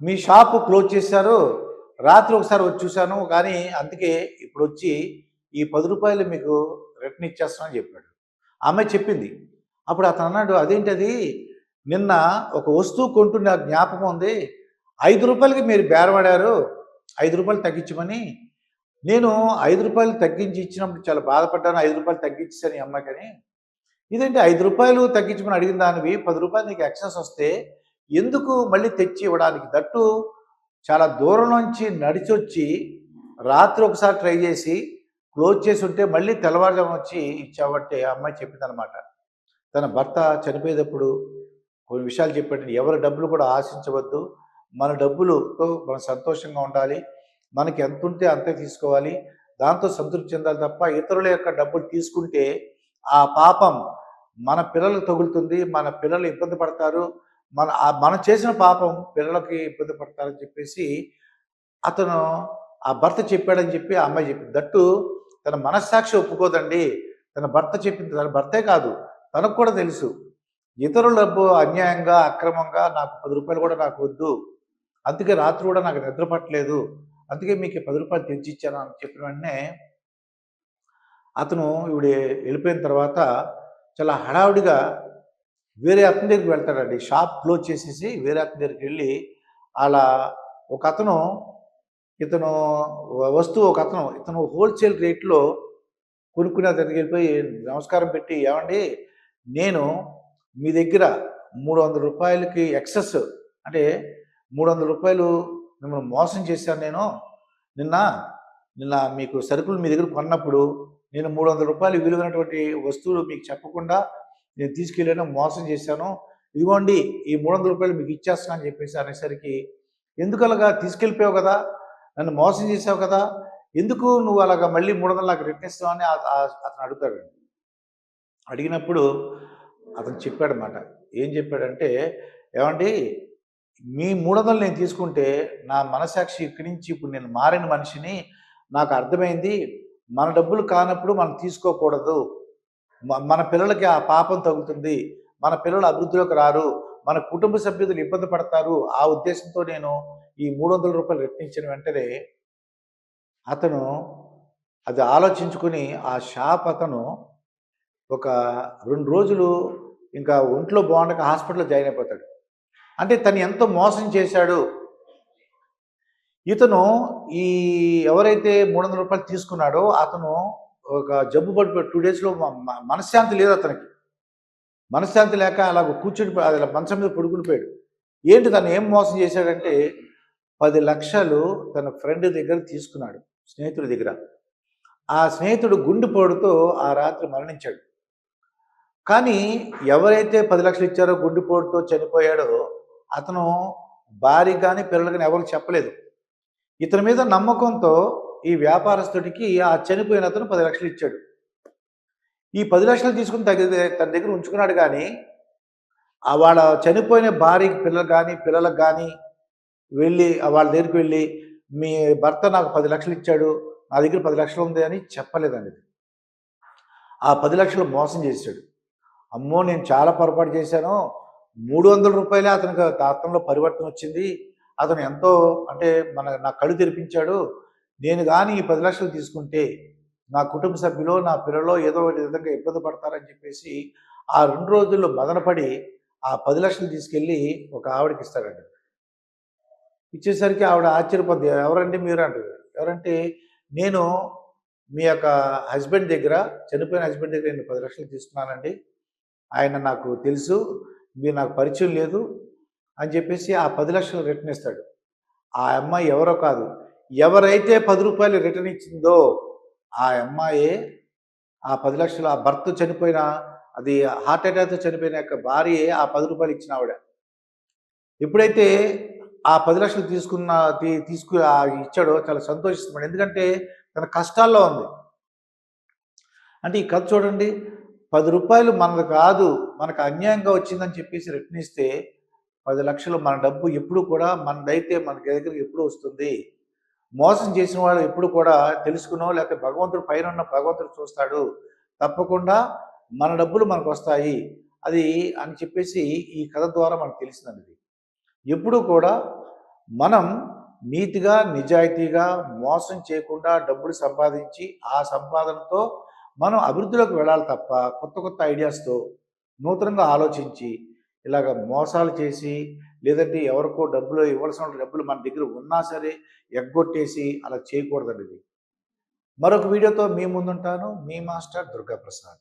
మీ shop close చేశారు. రాత్రి ఒకసారి వచ్చి చూశాను. కానీ అందుకే ఇప్పుడొచ్చి ఈ రూ. 10 మీకు రిటర్న్ ఇచ్చేస్తానని చెప్పాడు. ఆ అమ్మాయి చెప్పింది. అప్పుడు అతనన్నాడు, "అదేంటది? నిన్న ఒక వస్తువు కొంటున్న జ్ఞాపకం ఉంది. రూ. 5కి మీరు బేరమాడారు. రూ. 5 తగ్గించమని. నేను రూ. 5 తగ్గించి ఇచ్చినప్పుడు చాలా బాధపడ్డాను. రూ. 5 తగ్గించేసాను ఈ అమ్మాయికని. ఇదేంటి రూ. 5 తగ్గించమని అడిగిన దానివి రూ. 10 నీకు ఎక్సెస్ వస్తే ఎందుకు మళ్ళీ తెచ్చి ఇవ్వడానికి? దట్టు చాలా దూరం నుంచి నడిచొచ్చి రాత్రి ఒకసారి ట్రై చేసి క్లోజ్ చేసి ఉంటే మళ్ళీ తెల్లవారుజామున వచ్చి ఇచ్చావంటే" ఆ అమ్మాయి చెప్పిందనమాట. తన భర్త చనిపోయేటప్పుడు కొన్ని విషయాలు చెప్పాడు. ఎవరి డబ్బులు కూడా ఆశించవద్దు. మన డబ్బులతో మనం సంతోషంగా ఉండాలి. మనకి ఎంత ఉంటే అంతే తీసుకోవాలి. దాంతో సంతృప్తి చెందాలి తప్ప ఇతరుల యొక్క డబ్బులు తీసుకుంటే ఆ పాపం మన పిల్లలకు తగులుతుంది. మన పిల్లలు ఇబ్బంది పడతారు. మనం చేసిన పాపం పిల్లలకి ఇబ్బంది పడతారని చెప్పేసి అతను ఆ భర్త చెప్పాడని చెప్పి ఆ అమ్మాయి చెప్పింది. దట్టు తన మనస్సాక్షి ఒప్పుకోదండి. తన భర్త చెప్పింది. తన భర్తే కాదు, తనకు కూడా తెలుసు. ఇతరుల డబ్బు అన్యాయంగా, అక్రమంగా నాకు రూ. 10 కూడా నాకు వద్దు. అందుకే రాత్రి కూడా నాకు నిద్ర పట్టలేదు. అందుకే మీకు రూ. 10 తెచ్చిచ్చాను అని చెప్పిన వెంటనే అతను ఈవిడ వెళ్ళిపోయిన తర్వాత చాలా హడావుడిగా వేరే అతని దగ్గరికి వెళ్తాడండి. షాప్ క్లోజ్ చేసేసి వేరే అతని దగ్గరికి వెళ్ళి అలా ఒక అతను ఇతను వస్తువు ఒక అతను ఇతను హోల్సేల్ రేట్లో కొనుక్కునే దగ్గరికి వెళ్ళిపోయి నమస్కారం పెట్టి, "ఏమండి, నేను మీ దగ్గర రూ. 300కి ఎక్సెస్ అంటే రూ. 300 మిమ్మల్ని మోసం చేశాను నేను. నిన్న నిన్న మీకు సరుకులు మీ దగ్గర కొన్నప్పుడు నేను రూ. 300 విలువైనటువంటి వస్తువులు మీకు చెప్పకుండా నేను తీసుకెళ్ళాను, మోసం చేశాను. ఇదిగోండి ఈ రూ. 300 మీకు ఇచ్చేస్తాను" అని చెప్పేసి అనేసరికి, "ఎందుకు అలాగా? తీసుకెళ్ళిపోయావు కదా, నన్ను మోసం చేసావు కదా, ఎందుకు నువ్వు అలాగా మళ్ళీ 300 నాకు రిటర్న్ ఇస్తావు" అని అతను అడుగుతాడు. అడిగినప్పుడు అతను చెప్పాడనమాట. ఏం చెప్పాడంటే, "ఏవండి, మీ 300 నేను తీసుకుంటే నా మనసాక్షి ఇక్కడి నుంచి ఇప్పుడు నేను మారిన మనిషిని. నాకు అర్థమైంది. మన డబ్బులు కానప్పుడు మనం తీసుకోకూడదు. మన పిల్లలకి ఆ పాపం తగులుతుంది. మన పిల్లలు అభివృద్ధిలోకి రారు. మన కుటుంబ సభ్యులు ఇబ్బంది పడతారు. ఆ ఉద్దేశంతో నేను ఈ రూ. 300 రిటర్న్ ఇచ్చిన వెంటనే" అతను అది ఆలోచించుకుని ఆ షాప్ అతను ఒక 2 రోజులు ఇంకా ఒంట్లో బాగుండక హాస్పిటల్‌లో జాయిన్ అయిపోతాడు. అంటే తను ఎంతో మోసం చేశాడు. ఇతను ఈ ఎవరైతే రూ. 300 తీసుకున్నాడో అతను ఒక జబ్బు పడిపోయి 2 డేస్‌లో మనశ్శాంతి లేదు అతనికి. మనశ్శాంతి లేక అలాగ కూర్చొని అలా మంచం మీద పడుకుండిపోయాడు. ఏంటి తను ఏం మోసం చేశాడంటే 10,00,000 తన ఫ్రెండ్ దగ్గర తీసుకున్నాడు, స్నేహితుడి దగ్గర. ఆ స్నేహితుడు గుండెపోటుతో ఆ రాత్రి మరణించాడు. కానీ ఎవరైతే 10,00,000 ఇచ్చారో గుండెపోటుతో చనిపోయాడో అతను భార్యకి గాని, పిల్లలకి గాని ఎవరికీ చెప్పలేదు. ఇతని మీద నమ్మకంతో ఈ వ్యాపారస్తుడికి ఆ చనిపోయిన అతను 10,00,000 ఇచ్చాడు. ఈ 10,00,000 తీసుకొని తన దగ్గర ఉంచుకున్నాడు గానీ, వాళ్ళ చనిపోయిన భార్యకి పిల్లలకు గాని వెళ్ళి వాళ్ళ దగ్గరికి వెళ్ళి, "మీ భర్త నాకు 10,00,000 ఇచ్చాడు. నా దగ్గర 10,00,000 ఉంది" అని చెప్పలేదండి. ఆ 10,00,000 మోసం చేశాడు. అమ్మో! నేను చాలా పొరపాటు చేశాను. రూ. 300 అతనికి అతనిలో పరివర్తన వచ్చింది. అతను ఎంతో అంటే నా కళ్ళు తెరిపించాడు. నేను గాని ఈ 10,00,000 తీసుకుంటే నా కుటుంబ సభ్యులో, నా పిల్లలో ఏదో ఒక విధంగా ఇబ్బంది పడతారని చెప్పేసి ఆ 2 రోజుల్లో మదనపడి ఆ 10,00,000 తీసుకెళ్ళి ఒక ఆవిడకి ఇస్తాడండి. ఇచ్చేసరికి ఆవిడ ఆశ్చర్యపోద్ది. "ఎవరండి మీరు" అంటది. ఎవరంటే, "నేను మీ యొక్క హస్బెండ్ దగ్గర, చనిపోయిన హస్బెండ్ దగ్గర నేను 10,00,000 తీసుకున్నానండి. ఆయన నాకు తెలుసు. మీరు నాకు పరిచయం లేదు" అని చెప్పేసి ఆ 10,00,000 రిటర్న్ ఇస్తాడు. ఆ అమ్మాయి ఎవరో కాదు. ఎవరైతే రూ. 10 రిటర్న్ ఇచ్చిందో ఆ అమ్మాయే ఆ 10,00,000 ఆ భర్త చనిపోయిన అది హార్ట్ అటాక్‌తో చనిపోయిన యొక్క భార్యే ఆ రూ. 10 ఇచ్చిన ఆవిడ. ఎప్పుడైతే ఆ 10,00,000 తీసుకున్న ఇచ్చాడో చాలా సంతోషిస్తున్నాడు. ఎందుకంటే తన కష్టాల్లో ఉంది. అంటే ఈ కథ చూడండి. రూ. 10 మనది కాదు, మనకు అన్యాయంగా వచ్చిందని చెప్పేసి రిటర్న్ ఇస్తే 10,00,000 మన డబ్బు ఎప్పుడు కూడా మనదైతే మన దగ్గరికి ఎప్పుడు వస్తుంది. మోసం చేసిన వాడు ఎప్పుడు కూడా తెలుసుకునో లేకపోతే భగవంతుడు పైనున్న భగవంతుడు చూస్తాడు. తప్పకుండా మన డబ్బులు మనకొస్తాయి. అది అని చెప్పేసి ఈ కథ ద్వారా మనకు తెలిసిందండి. ఎప్పుడూ కూడా మనం నీతిగా, నిజాయితీగా, మోసం చేయకుండా డబ్బులు సంపాదించి, ఆ సంపాదనతో మనం అభివృద్ధిలోకి వెళ్ళాలి తప్ప, కొత్త కొత్త ఐడియాస్‌తో నూతనంగా ఆలోచించి, ఇలాగ మోసాలు చేసి, లేదంటే ఎవరికో డబ్బులు ఇవ్వాల్సిన డబ్బులు మన దగ్గర ఉన్నా సరే ఎగ్గొట్టేసి అలా చేయకూడదండి ఇది. మరొక వీడియోతో మీ ముందుంటాను. మీ మాస్టర్ దుర్గాప్రసాద్.